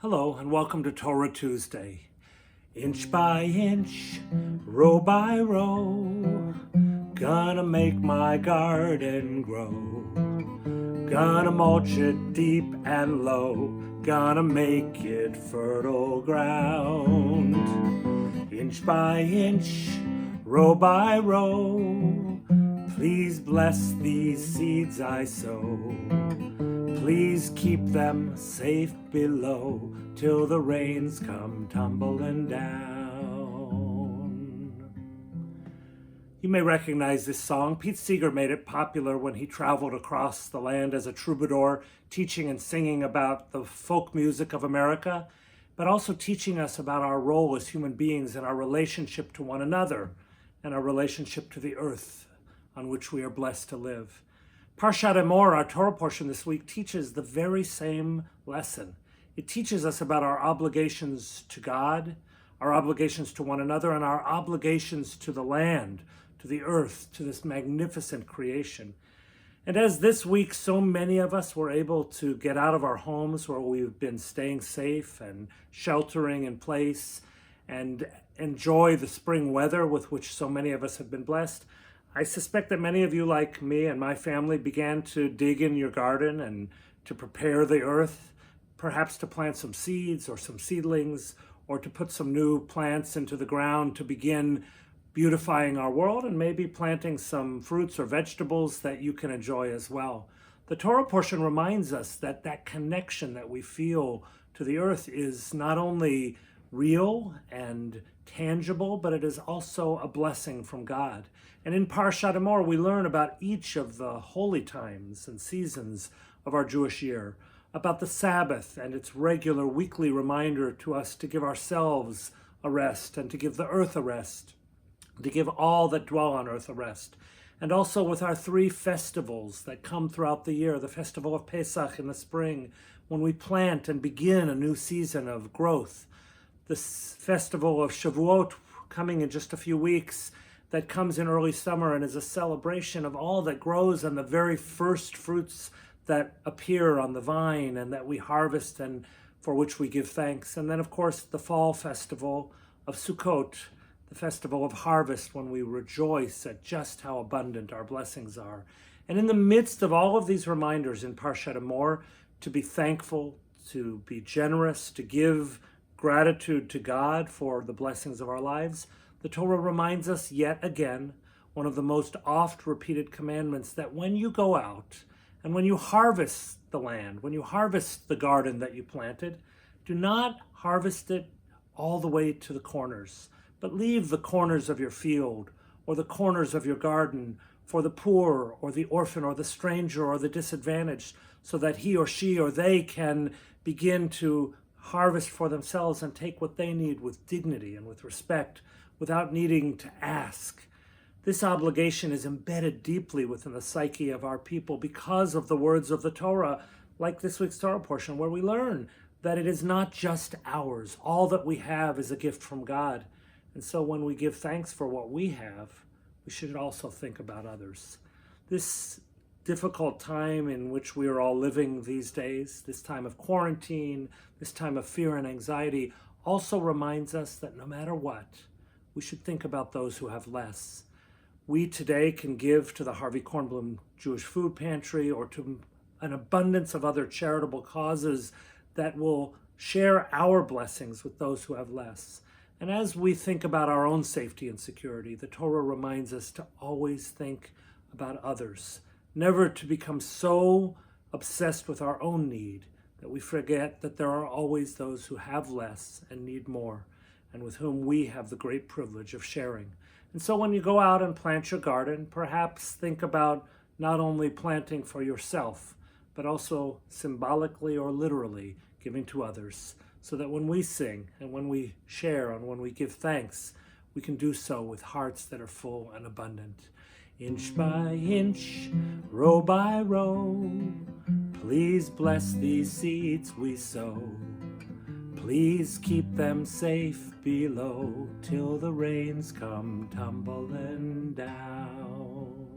Hello and welcome to Torah Tuesday. Inch by inch, row by row, gonna make my garden grow. Gonna mulch it deep and low, gonna make it fertile ground. Inch by inch, row by row, please bless these seeds I sow. Please keep them safe below till the rains come tumbling down. You may recognize this song. Pete Seeger made it popular when he traveled across the land as a troubadour, teaching and singing about the folk music of America, but also teaching us about our role as human beings and our relationship to one another and our relationship to the earth on which we are blessed to live. Parshat Emor, our Torah portion this week, teaches the very same lesson. It teaches us about our obligations to God, our obligations to one another, and our obligations to the land, to the earth, to this magnificent creation. And as this week, so many of us were able to get out of our homes where we've been staying safe and sheltering in place and enjoy the spring weather with which so many of us have been blessed, I suspect that many of you, like me and my family, began to dig in your garden and to prepare the earth, perhaps to plant some seeds or some seedlings, or to put some new plants into the ground to begin beautifying our world, and maybe planting some fruits or vegetables that you can enjoy as well. The Torah portion reminds us that that connection that we feel to the earth is not only real and tangible, but it is also a blessing from God. And in Parshat Emor, we learn about each of the holy times and seasons of our Jewish year, about the Sabbath and its regular weekly reminder to us to give ourselves a rest and to give the earth a rest, to give all that dwell on earth a rest. And also with our three festivals that come throughout the year, the festival of Pesach in the spring, when we plant and begin a new season of growth, the festival of Shavuot coming in just a few weeks, that comes in early summer and is a celebration of all that grows and the very first fruits that appear on the vine and that we harvest and for which we give thanks. And then, of course, the fall festival of Sukkot, the festival of harvest, when we rejoice at just how abundant our blessings are. And in the midst of all of these reminders in Parshat Emor, to be thankful, to be generous, to give gratitude to God for the blessings of our lives, the Torah reminds us yet again, one of the most oft repeated commandments, that when you go out and when you harvest the land, when you harvest the garden that you planted, do not harvest it all the way to the corners, but leave the corners of your field or the corners of your garden for the poor or the orphan or the stranger or the disadvantaged, so that he or she or they can begin to harvest for themselves and take what they need with dignity and with respect, without needing to ask. This obligation is embedded deeply within the psyche of our people because of the words of the Torah, like this week's Torah portion, where we learn that it is not just ours. All that we have is a gift from God. And so when we give thanks for what we have, we should also think about others. This difficult time in which we are all living these days, this time of quarantine, this time of fear and anxiety, also reminds us that no matter what, we should think about those who have less. We today can give to the Harvey Kornblum Jewish Food Pantry or to an abundance of other charitable causes that will share our blessings with those who have less. And as we think about our own safety and security, the Torah reminds us to always think about others, never to become so obsessed with our own need that we forget that there are always those who have less and need more, and with whom we have the great privilege of sharing. And so when you go out and plant your garden, perhaps think about not only planting for yourself, but also symbolically or literally giving to others, so that when we sing and when we share and when we give thanks, we can do so with hearts that are full and abundant. Inch by inch, row by row, please bless these seeds we sow. Please keep them safe below till the rains come tumbling down.